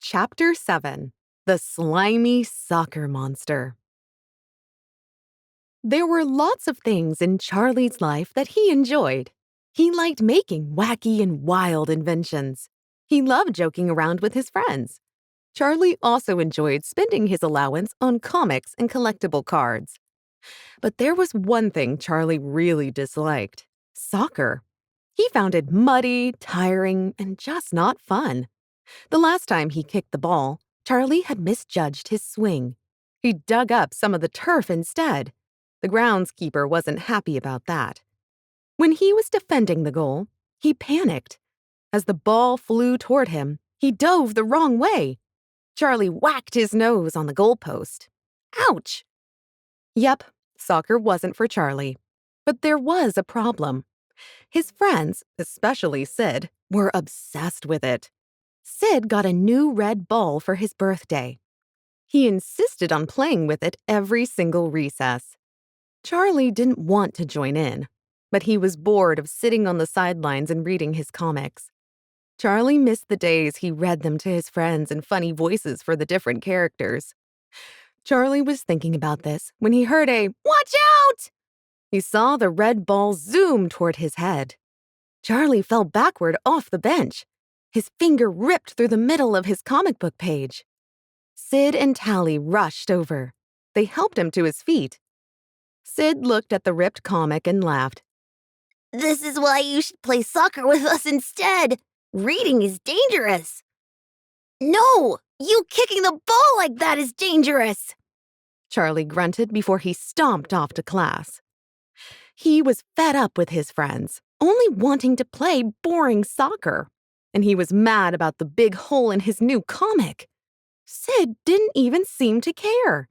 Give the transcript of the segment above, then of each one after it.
Chapter 7: The Slimy Soccer Monster. There were lots of things in Charlie's life that he enjoyed. He liked making wacky and wild inventions. He loved joking around with his friends. Charlie also enjoyed spending his allowance on comics and collectible cards. But there was one thing Charlie really disliked: soccer. He found it muddy, tiring, and just not fun. The last time he kicked the ball, Charlie had misjudged his swing. He dug up some of the turf instead. The groundskeeper wasn't happy about that. When he was defending the goal, he panicked. As the ball flew toward him, he dove the wrong way. Charlie whacked his nose on the goalpost. Ouch! Yep, soccer wasn't for Charlie. But there was a problem. His friends, especially Sid, were obsessed with it. Sid got a new red ball for his birthday. He insisted on playing with it every single recess. Charlie didn't want to join in, but he was bored of sitting on the sidelines and reading his comics. Charlie missed the days he read them to his friends in funny voices for the different characters. Charlie was thinking about this when he heard a "Watch out!" He saw the red ball zoom toward his head. Charlie fell backward off the bench. His finger ripped through the middle of his comic book page. Sid and Tally rushed over. They helped him to his feet. Sid looked at the ripped comic and laughed. "This is why you should play soccer with us instead. Reading is dangerous." "No, you kicking the ball like that is dangerous," Charlie grunted before he stomped off to class. He was fed up with his friends, only wanting to play boring soccer. And he was mad about the big hole in his new comic. Sid didn't even seem to care.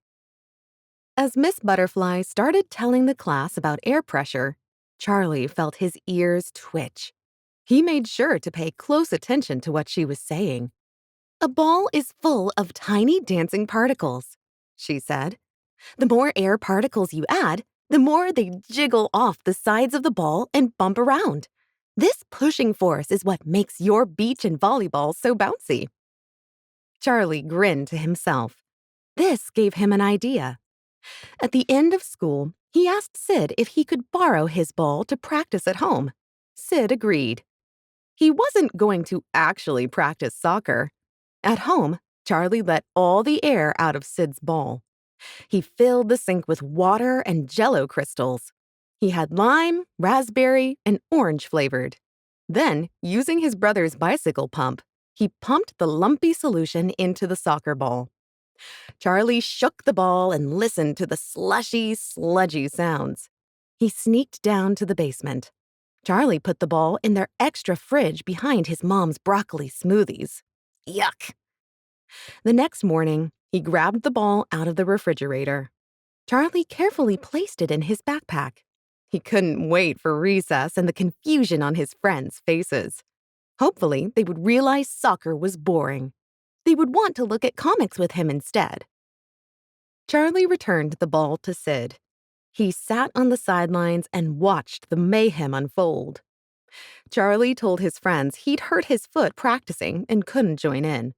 As Miss Butterfly started telling the class about air pressure, Charlie felt his ears twitch. He made sure to pay close attention to what she was saying. "A ball is full of tiny dancing particles," she said. "The more air particles you add, the more they jiggle off the sides of the ball and bump around. This pushing force is what makes your beach and volleyball so bouncy." Charlie grinned to himself. This gave him an idea. At the end of school, he asked Sid if he could borrow his ball to practice at home. Sid agreed. He wasn't going to actually practice soccer. At home, Charlie let all the air out of Sid's ball. He filled the sink with water and Jell-O crystals. He had lime, raspberry, and orange flavored. Then, using his brother's bicycle pump, he pumped the lumpy solution into the soccer ball. Charlie shook the ball and listened to the slushy, sludgy sounds. He sneaked down to the basement. Charlie put the ball in their extra fridge behind his mom's broccoli smoothies. Yuck! The next morning, he grabbed the ball out of the refrigerator. Charlie carefully placed it in his backpack. He couldn't wait for recess and the confusion on his friends' faces. Hopefully, they would realize soccer was boring. They would want to look at comics with him instead. Charlie returned the ball to Sid. He sat on the sidelines and watched the mayhem unfold. Charlie told his friends he'd hurt his foot practicing and couldn't join in.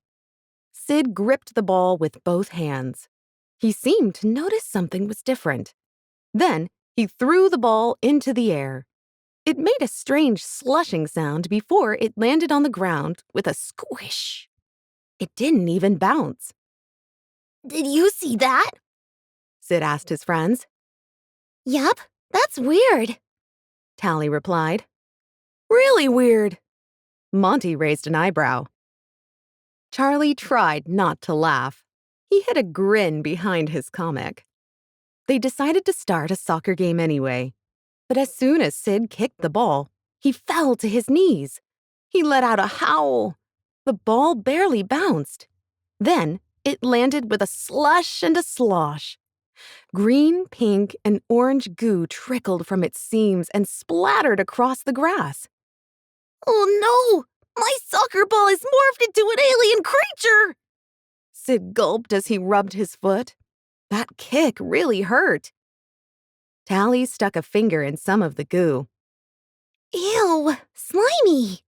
Sid gripped the ball with both hands. He seemed to notice something was different. Then, he threw the ball into the air. It made a strange slushing sound before it landed on the ground with a squish. It didn't even bounce. "Did you see that?" Sid asked his friends. "Yup, that's weird," Tally replied. "Really weird." Monty raised an eyebrow. Charlie tried not to laugh. He had a grin behind his comic. They decided to start a soccer game anyway. But as soon as Sid kicked the ball, he fell to his knees. He let out a howl. The ball barely bounced. Then it landed with a slush and a slosh. Green, pink, and orange goo trickled from its seams and splattered across the grass. "Oh no! My soccer ball is morphed into an alien creature!" Sid gulped as he rubbed his foot. That kick really hurt. Tally stuck a finger in some of the goo. "Ew, slimy!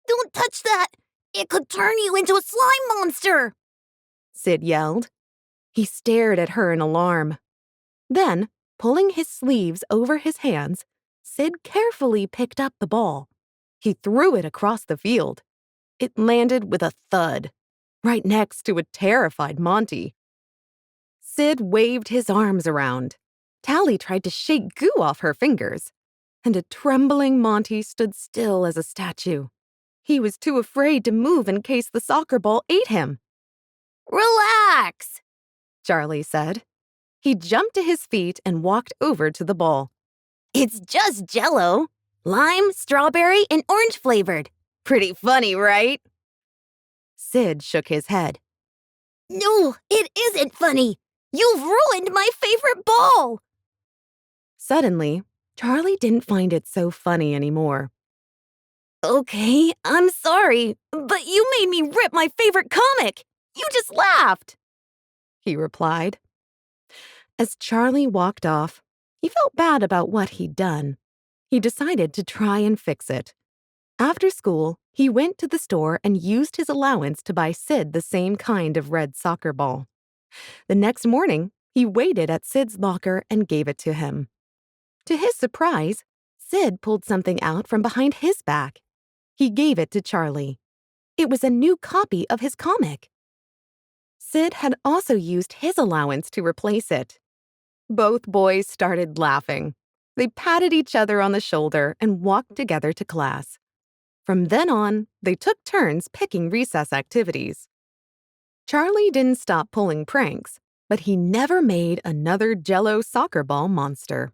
Don't touch that! It could turn you into a slime monster! Sid yelled. He stared at her in alarm. Then, pulling his sleeves over his hands, Sid carefully picked up the ball. He threw it across the field. It landed with a thud, right next to a terrified Monty. Sid waved his arms around. Tally tried to shake goo off her fingers, and a trembling Monty stood still as a statue. He was too afraid to move in case the soccer ball ate him. Relax, Charlie said. He jumped to his feet and walked over to the ball. It's just Jell-O. Lime, strawberry, and orange flavored. Pretty funny, right? Sid shook his head. No, it isn't funny. You've ruined my favorite ball. Suddenly, Charlie didn't find it so funny anymore. Okay, I'm sorry, but you made me rip my favorite comic. You just laughed, he replied. As Charlie walked off, he felt bad about what he'd done. He decided to try and fix it. After school, he went to the store and used his allowance to buy Sid the same kind of red soccer ball. The next morning, he waited at Sid's locker and gave it to him. To his surprise, Sid pulled something out from behind his back. He gave it to Charlie. It was a new copy of his comic. Sid had also used his allowance to replace it. Both boys started laughing. They patted each other on the shoulder and walked together to class. From then on, they took turns picking recess activities. Charlie didn't stop pulling pranks, but he never made another Jell-O soccer ball monster.